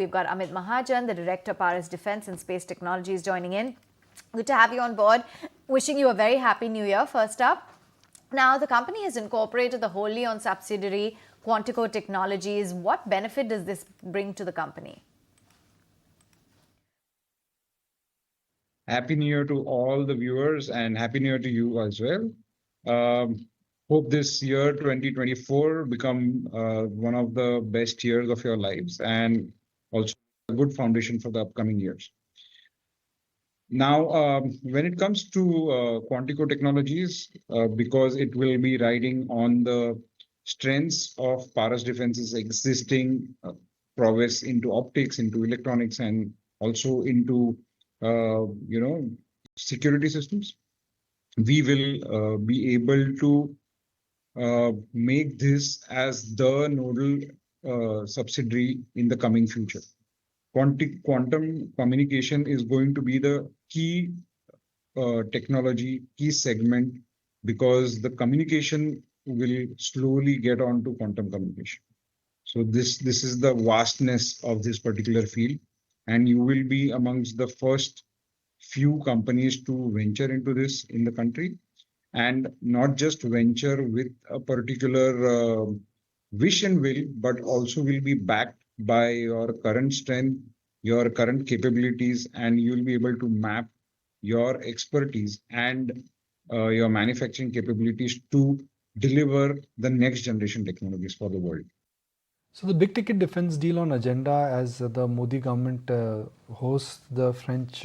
We've got Amit Mahajan, the Director, Paris Defence and Space Technologies, joining in. Good to have you on board. Wishing you a very happy new year, first up. Now, the company has incorporated the wholly owned subsidiary, Quantico Technologies. What benefit does this bring to the company? Happy New Year to all the viewers and Happy New Year to you as well. Hope this year, 2024, become one of the best years of your lives and also a good foundation for the upcoming years. Now, when it comes to Quantico Technologies, because it will be riding on the strengths of Paras Defense's existing prowess into optics, into electronics, and also into security systems, we will be able to make this as the nodal subsidiary in the coming future. Quantum communication is going to be the key technology, key segment, because the communication will slowly get onto quantum communication. So this is the vastness of this particular field, and you will be amongst the first few companies to venture into this in the country, and not just venture with a particular wish and will, but also will be backed by your current strength, your current capabilities, and you'll be able to map your expertise and your manufacturing capabilities to deliver the next generation technologies for the world. So the big ticket defense deal on agenda as the Modi government hosts the French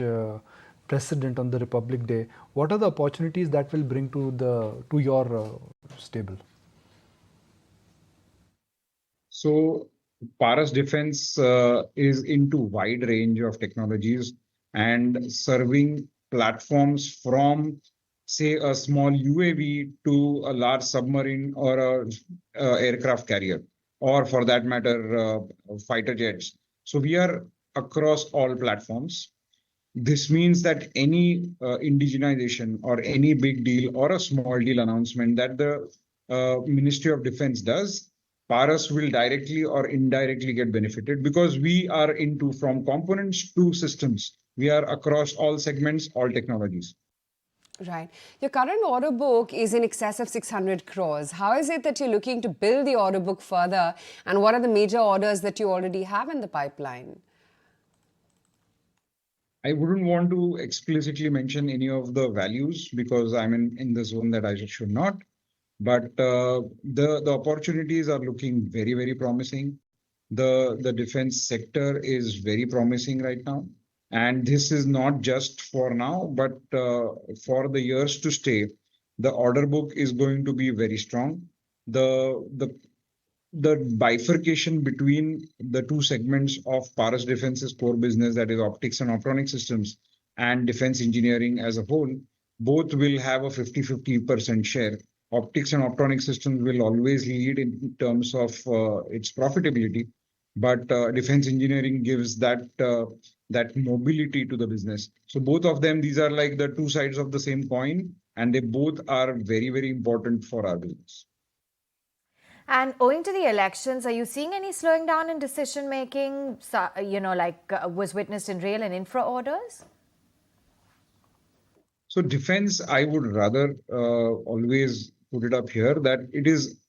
president on the Republic Day. What are the opportunities that will bring to your stable? So Paras Defense is into wide range of technologies and serving platforms from, say, a small UAV to a large submarine or a aircraft carrier, or for that matter, fighter jets. So we are across all platforms. This means that any indigenization or any big deal or a small deal announcement that the Ministry of Defense does, Paras will directly or indirectly get benefited, because we are into from components to systems. We are across all segments, all technologies. Right. Your current order book is in excess of 600 crores. How is it that you're looking to build the order book further, and what are the major orders that you already have in the pipeline? I wouldn't want to explicitly mention any of the values because I'm in the zone that I should not. But the opportunities are looking very, very promising. The defense sector is very promising right now. And this is not just for now, but for the years to stay. The order book is going to be very strong. The bifurcation between the two segments of Paras Defense's core business, that is optics and optronic systems, and defense engineering as a whole, both will have a 50-50% share. Optics and optronic systems will always lead in terms of its profitability, but defense engineering gives that mobility to the business. So both of them, these are like the two sides of the same coin, and they both are very, very important for our business. And owing to the elections, are you seeing any slowing down in decision making, was witnessed in rail and infra orders? So defense, I would rather always put it up here that it is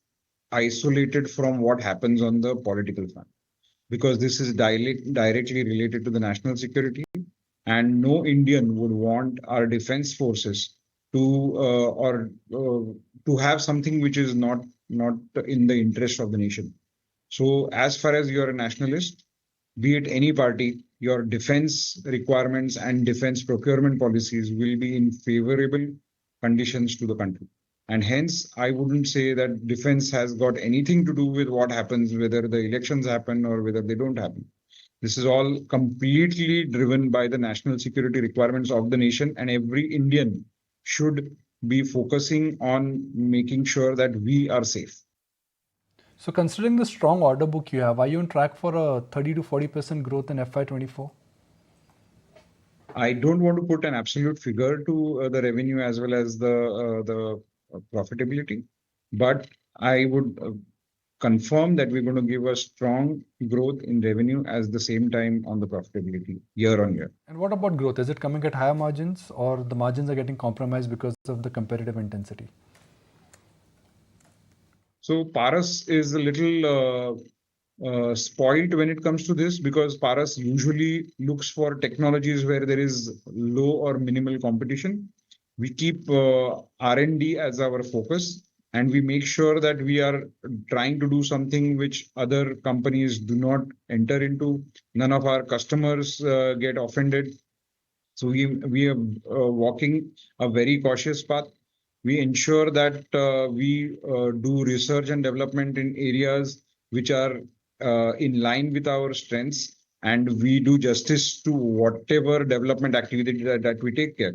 isolated from what happens on the political front, because this is directly related to the national security, and no Indian would want our defense forces to have something which is not in the interest of the nation. So as far as you're a nationalist, be it any party, your defense requirements and defense procurement policies will be in favorable conditions to the country. And hence, I wouldn't say that defense has got anything to do with what happens, whether the elections happen or whether they don't happen. This is all completely driven by the national security requirements of the nation, and every Indian should be focusing on making sure that we are safe. So considering the strong order book you have, are you on track for a 30 to 40% growth in FY24? I don't want to put an absolute figure to the revenue as well as the profitability, but I would confirm that we're going to give a strong growth in revenue at the same time on the profitability year on year. And what about growth? Is it coming at higher margins, or the margins are getting compromised because of the competitive intensity? So Paras is a little spoiled when it comes to this, because Paras usually looks for technologies where there is low or minimal competition. We keep R&D as our focus, and we make sure that we are trying to do something which other companies do not enter into. None of our customers get offended. So we are walking a very cautious path. We ensure that we do research and development in areas which are in line with our strengths, and we do justice to whatever development activity that we take care.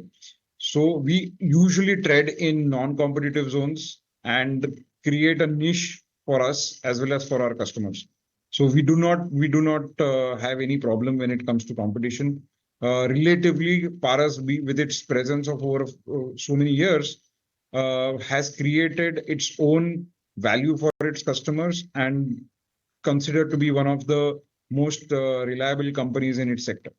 So we usually tread in non-competitive zones and create a niche for us as well as for our customers. So we do not have any problem when it comes to competition. Relatively, Paras, with its presence of over so many years, has created its own value for its customers and considered to be one of the most reliable companies in its sector.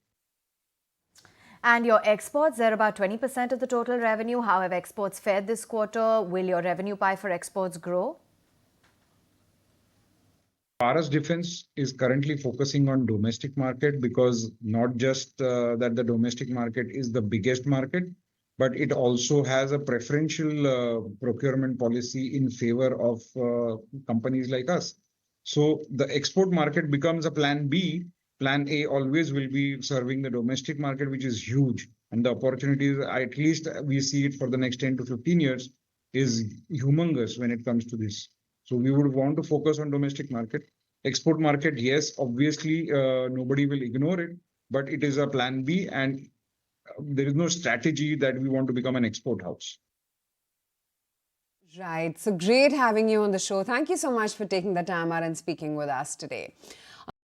And your exports, they're about 20% of the total revenue. How have exports fared this quarter? Will your revenue pie for exports grow? Paras Defense is currently focusing on domestic market, because not just that the domestic market is the biggest market, but it also has a preferential procurement policy in favor of companies like us. So the export market becomes a plan B. Plan A always will be serving the domestic market, which is huge. And the opportunities, at least we see it for the next 10 to 15 years, is humongous when it comes to this. So we would want to focus on domestic market. Export market, yes, obviously nobody will ignore it, but it is a plan B, and there is no strategy that we want to become an export house. Right. So great having you on the show. Thank you so much for taking the time out and speaking with us today.